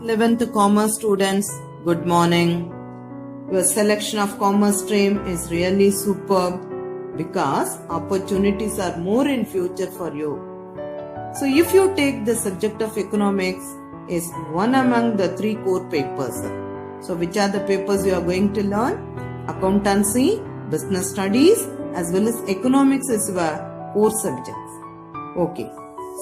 11th Commerce students, good morning. Your selection of commerce stream is really superb because opportunities are more in future for you. So if you take the subject of economics is one among the 3 core papers. So which are the papers you are going to learn? Accountancy, business studies as well as economics is your core subjects. Okay.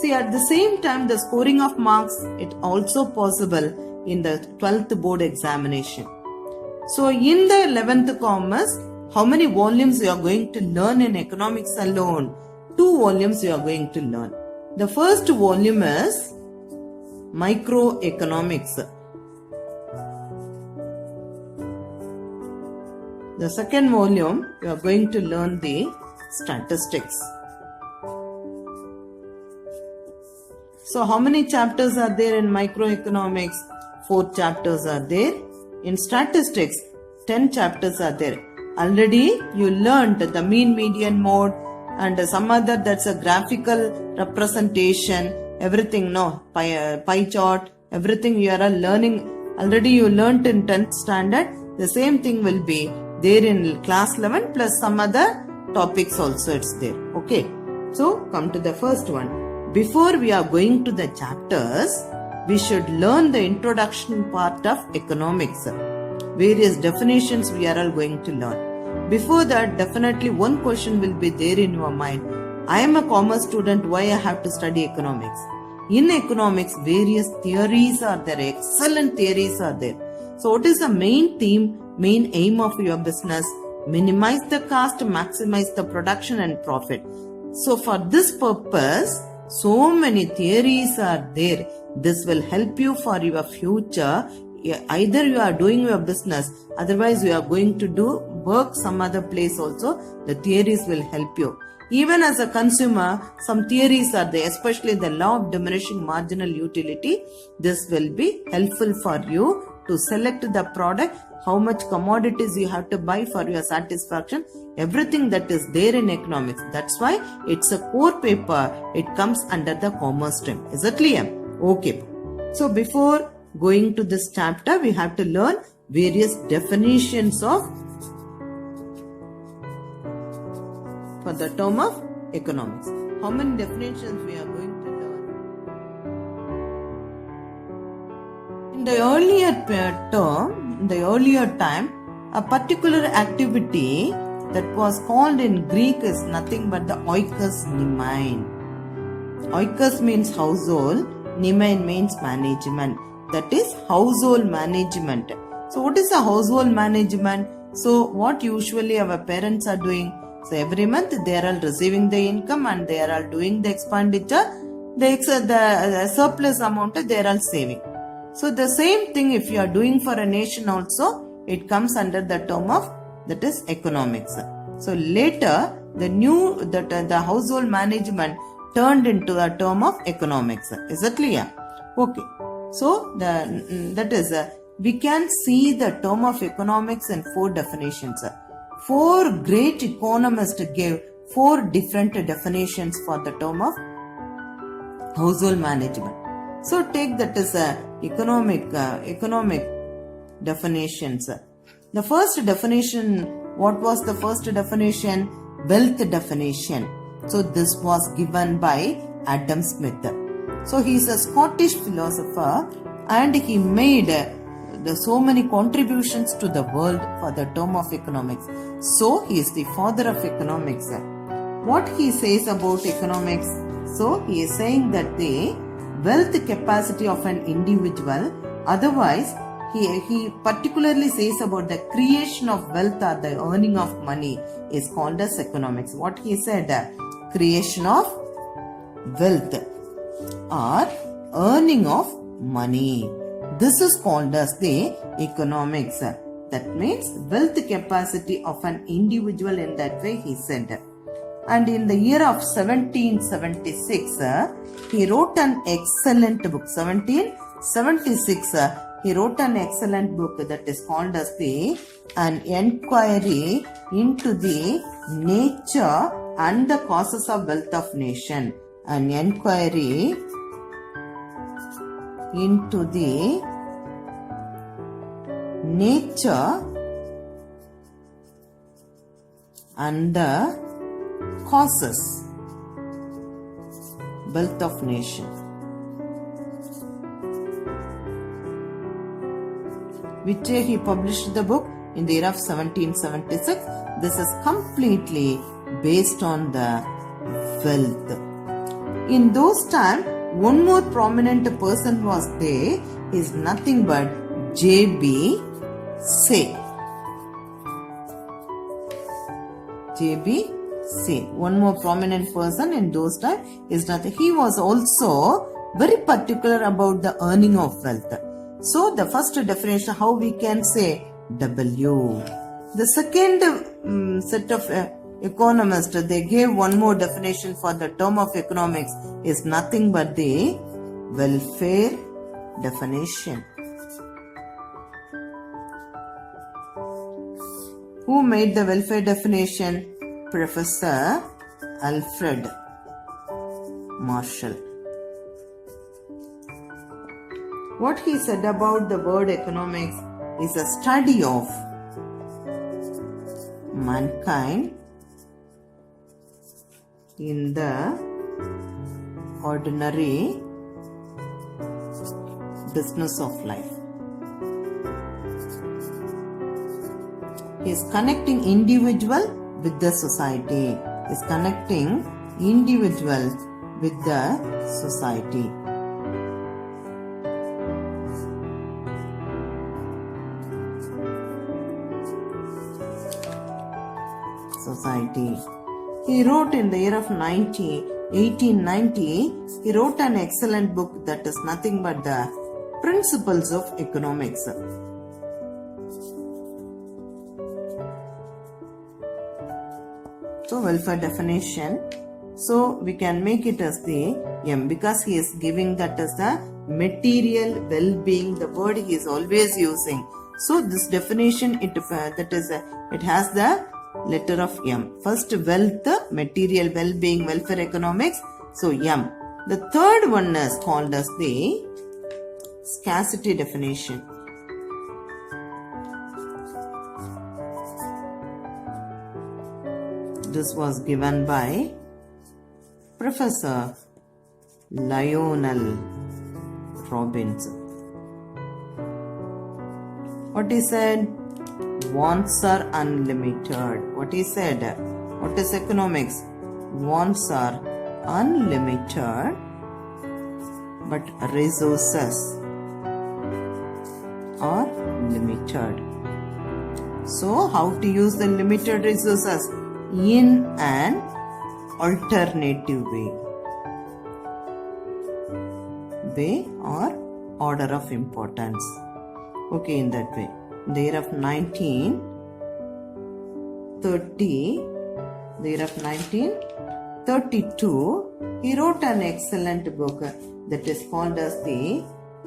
See, at the same time, the scoring of marks is also possible in the 12th board examination. So, in the 11th commerce, how many volumes you are going to learn in economics alone? 2 volumes you are going to learn. The first volume is microeconomics. The second volume, you are going to learn the statistics. So how many chapters are there in microeconomics? 4 chapters are there. In statistics, 10 chapters are there. Already you learned the mean, median, mode and some other, that's a graphical representation, everything, no, pie chart, everything you are learning. Already you learned in 10th standard. The same thing will be there in class 11 plus some other topics also it's there. Okay. So come to the first one. Before we are going to the chapters, we should learn the introduction part of economics. Various definitions we are all going to learn. Before that, definitely one question will be there in your mind. I am a commerce student, why I have to study economics? In economics, various theories are there, excellent theories are there. So what is the main theme, main aim of your business? Minimize the cost, maximize the production and profit. So for this purpose, so many theories are there. This will help you for your future. Either you are doing your business, otherwise you are going to do work some other place also. The theories will help you. Even as a consumer, some theories are there, especially the law of diminishing marginal utility. This will be helpful for you to select the product, how much commodities you have to buy for your satisfaction, everything that is there in economics. That's why it's a core paper. It comes under the commerce stream. Is it clear? Okay. So before going to this chapter, we have to learn various definitions of for the term of economics. How many definitions we are going to learn? In the earlier term, in the earlier time, a particular activity that was called in Greek is nothing but the oikos nemein. Oikos means household, nemein means management. That is household management. So what is a household management? So what usually our parents are doing? So every month they are all receiving the income and they are all doing the expenditure. The surplus amount they are all saving. So the same thing if you are doing for a nation also, it comes under the term of that is economics. So later the household management turned into a term of economics. Is that clear? Okay. So we can see the term of economics in 4 definitions. 4 great economists gave 4 different definitions for the term of household management. So take that as economic definitions. The first definition, what was the first definition? Wealth definition. So this was given by Adam Smith. So he is a Scottish philosopher and he made so many contributions to the world for the term of economics. So he is the father of economics. What he says about economics? So he is saying that the wealth capacity of an individual, otherwise he particularly says about the creation of wealth or the earning of money is called as economics. What he said, creation of wealth or earning of money. This is called as the economics. That means wealth capacity of an individual, in that way he said. And in the year of 1776, he wrote an excellent book. 1776, he wrote an excellent book that is called as An Enquiry into the Nature and the Causes of Wealth of Nation. An Enquiry into the nature and the causes. Wealth of nation. Which year he published the book? In the year of 1776. This is completely based on the wealth. In those times, one more prominent person was there. He is nothing but J.B. Say. J.B. Say. One more prominent person in those times is nothing. He was also very particular about the earning of wealth. So the first definition, how we can say W. The second set of economists, they gave one more definition for the term of economics is nothing but the welfare definition. Who made the welfare definition? Professor Alfred Marshall. What he said about the word economics is a study of mankind in the ordinary business of life. He is connecting individual with the society. He is connecting individual with the society. He wrote in the year of 1890, he wrote an excellent book that is nothing but the Principles of Economics. So welfare definition. So we can make it as the M because he is giving that as the material well-being, the word he is always using. So this definition, it has the letter of M. First, wealth, material well-being, welfare economics. So M. The third one is called as the scarcity definition. This was given by Professor Lionel Robbins. What he said? Wants are unlimited. What he said? What is economics? Wants are unlimited, but resources are limited. So, how to use the limited resources? In an alternative way or order of importance. Okay, in that way. In the year of 1932, he wrote an excellent book that is called as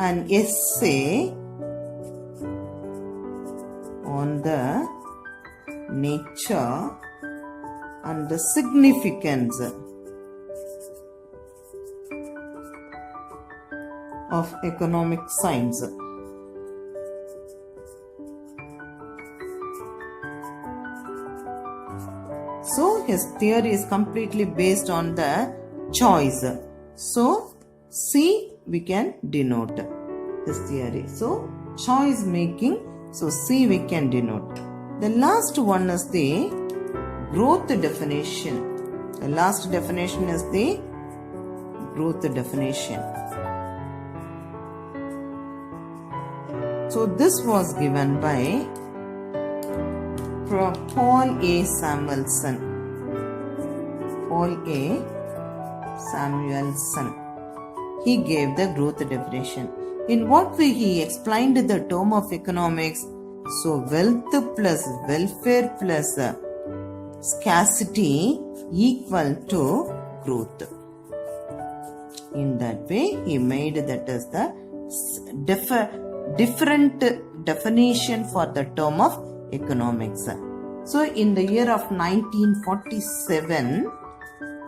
an essay on the nature and the significance of economic science. So his theory is completely based on the choice. So C we can denote this theory. So choice making. So C we can denote. The last one is the growth definition. The last definition is the growth definition. So this was given by Paul A. Samuelson. Paul A. Samuelson. He gave the growth definition. In what way he explained the term of economics? So wealth plus welfare plus scarcity equal to growth. In that way, he made that as the different definition for the term of economics. So, in the year of 1947,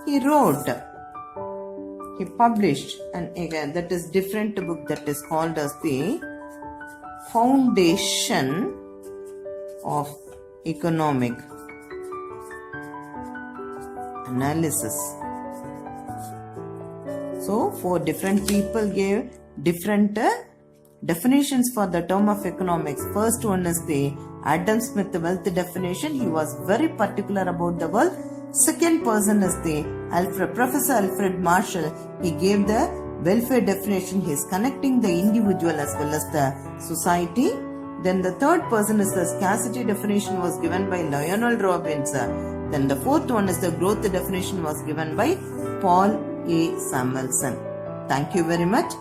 he published, and again that is different book that is called as the foundation of economic analysis. So, 4 different people gave different definitions for the term of economics. First one is the Adam Smith wealth definition. He was very particular about the wealth. Second person is the Professor Alfred Marshall. He gave the welfare definition. He is connecting the individual as well as the society. Then the third person is the scarcity definition was given by Lionel Robbins. Then the fourth one is the growth definition was given by Paul A. Samuelson. Thank you very much.